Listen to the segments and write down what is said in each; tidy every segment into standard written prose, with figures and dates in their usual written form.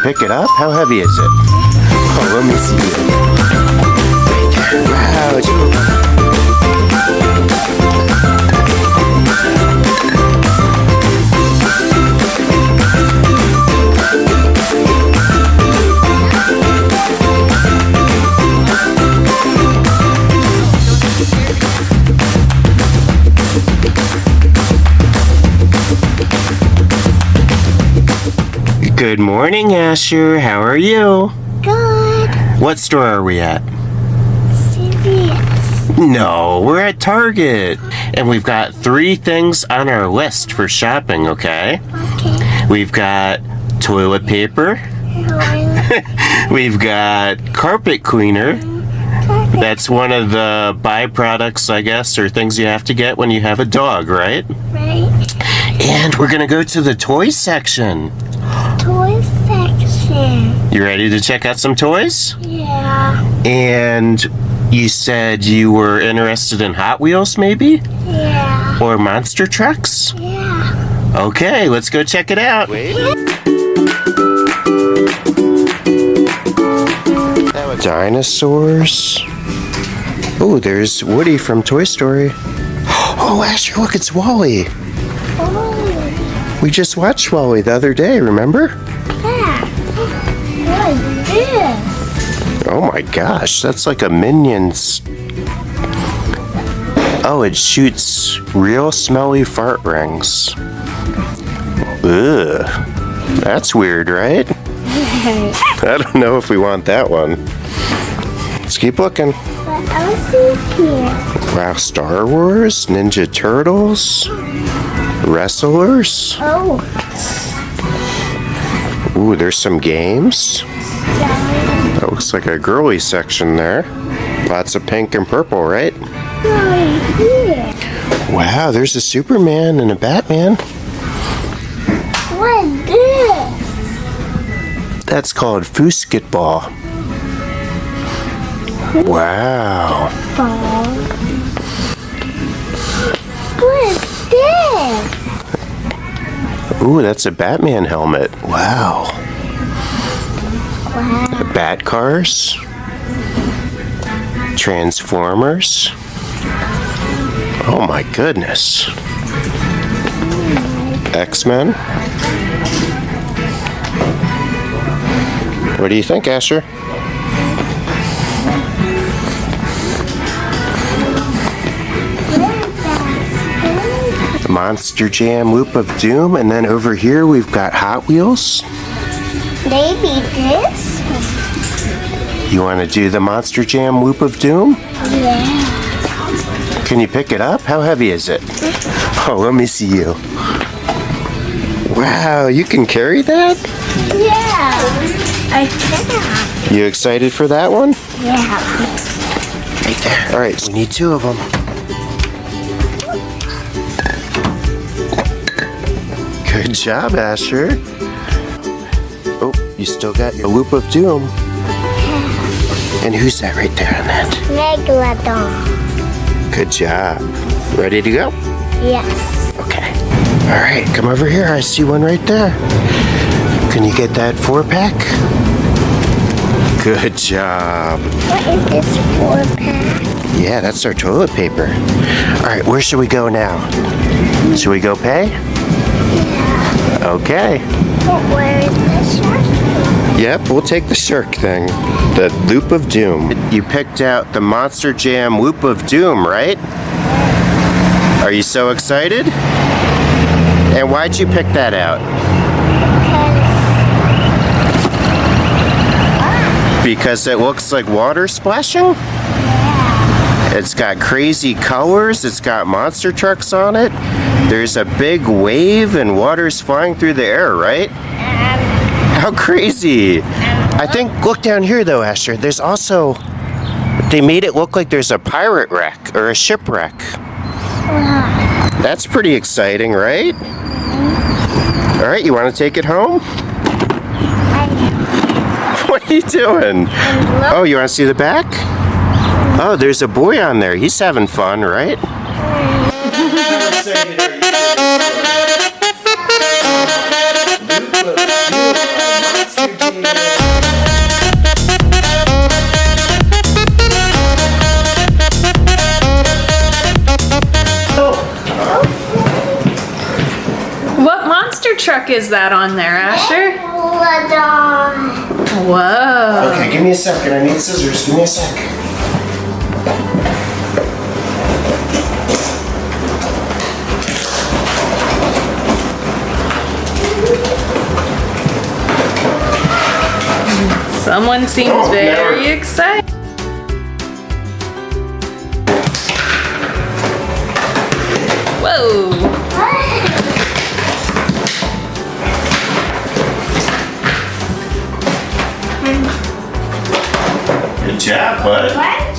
pick it up? How heavy is it? Oh, let me see it. Wow. Good morning, Asher. How are you? Good. What store are we at? CVS. No, we're at Target. And we've got 3 things on our list for shopping, okay? Okay. We've got toilet paper. We've got carpet cleaner. That's one of the byproducts, I guess, or things you have to get when you have a dog, right? Right. And we're gonna go to the toy section. Toy section. You ready to check out some toys? Yeah. And you said you were interested in Hot Wheels, maybe? Yeah. Or monster trucks? Yeah. Okay, let's go check it out. Dinosaurs. Oh, there's Woody from Toy Story. Oh, Asher, look, it's Wall-E. Oh. We just watched Wall-E the other day, remember? Yeah. What is this? Oh my gosh, that's like a Minions. Oh, it shoots real smelly fart rings. Ugh. That's weird, right? I don't know if we want that one. Let's keep looking. What else is here? Wow, Star Wars, Ninja Turtles, wrestlers. Oh. Ooh, there's some games. Yeah. That looks like a girly section there. Lots of pink and purple, right? Right here. Wow, there's a Superman and a Batman. What is this? That's called Foosketball. Wow. Ball. What is this? Ooh, that's a Batman helmet. Wow. Wow. Bat cars. Transformers. Oh my goodness. X-Men. What do you think, Asher? The Monster Jam Loop of Doom, and then over here we've got Hot Wheels. Maybe this? You want to do the Monster Jam Loop of Doom? Yeah. Can you pick it up? How heavy is it? Oh, let me see you. Wow, you can carry that? Yeah. I can. You excited for that one? Yeah. Right there. All right, we need 2 of them. Good job, Asher. Oh, you still got your Loop of Doom. And who's that right there on that? Megalodon. Good job. Ready to go? Yes. Okay. All right, come over here. I see one right there. Can you get that 4-pack? Good job. What is this 4-pack? Yeah, that's our toilet paper. All right, where should we go now? Should we go pay? Yeah. Okay. But where is the shark? Yep, we'll take the shark thing. The Loop of Doom. You picked out the Monster Jam Loop of Doom, right? Are you so excited? And why'd you pick that out? Because it looks like water splashing? Yeah. It's got crazy colors. It's got monster trucks on it. There's a big wave and water's flying through the air, right? How crazy. I think, look down here though, Asher. There's also, they made it look like there's a pirate wreck or a shipwreck. That's pretty exciting, right? All right, you want to take it home? What are you doing? Oh, you want to see the back? Oh, there's a boy on there. He's having fun, right? Monster What monster truck is that on there, Asher? Megalodon. Whoa. Okay, give me a second. I need scissors. Give me a sec. Someone seems very excited. Whoa. Good job, bud. What?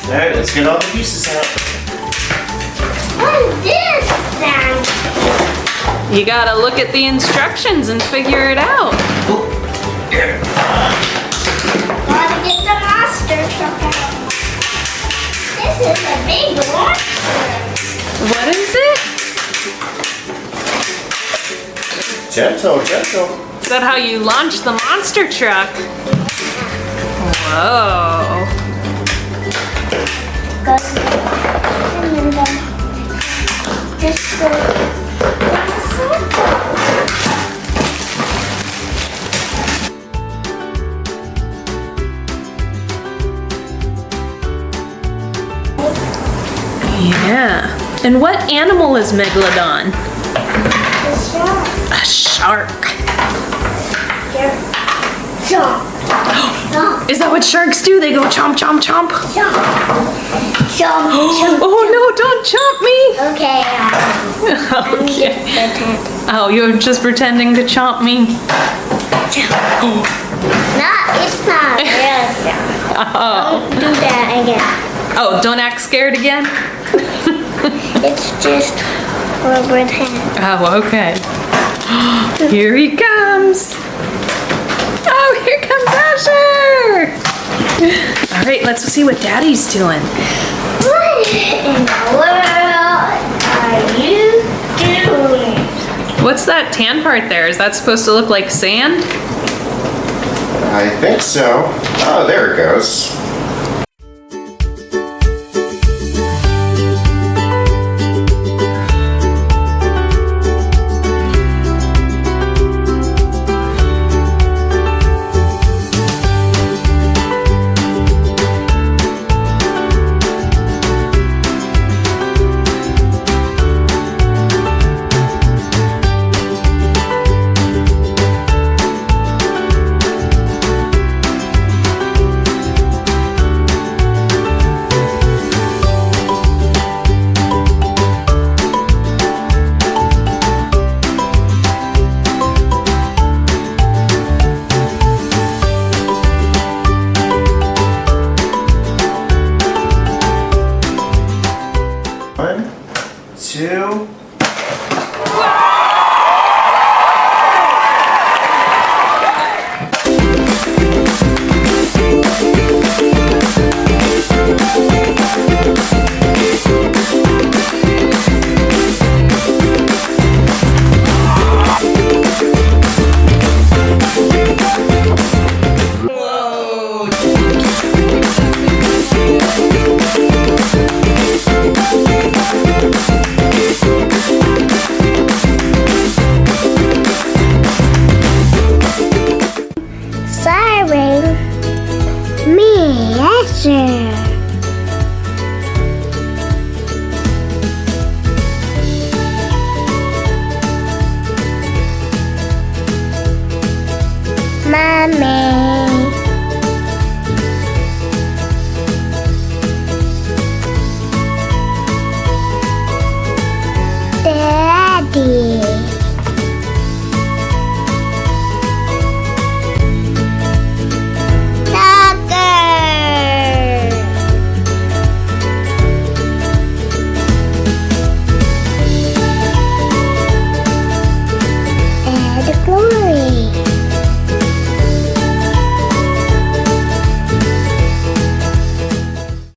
Alright, let's get all the pieces out. What is this then? You gotta look at the instructions and figure it out. Here. Gotta get the monster truck out. This is a big monster. What is it? Gentle, gentle. Is that how you launch the monster truck? Whoa. Go. And then just go. Yeah. And what animal is Megalodon? A shark. Jump. Jump. Is that what sharks do? They go chomp, chomp, chomp. Jump. Jump. Jump. Oh no, don't chomp me. Okay. I'm Okay. just pretend. Oh, you're just pretending to chomp me. No, it's not real jump. Oh. Don't do that again. Oh, don't act scared again? It's just for pretend. Oh, okay. Here he comes. Oh, here comes Asher. All right, let's see what Daddy's doing. What in the world are you doing? What's that tan part there? Is that supposed to look like sand? I think so. Oh, there it goes. One, two. Starring me, Asher. Mommy.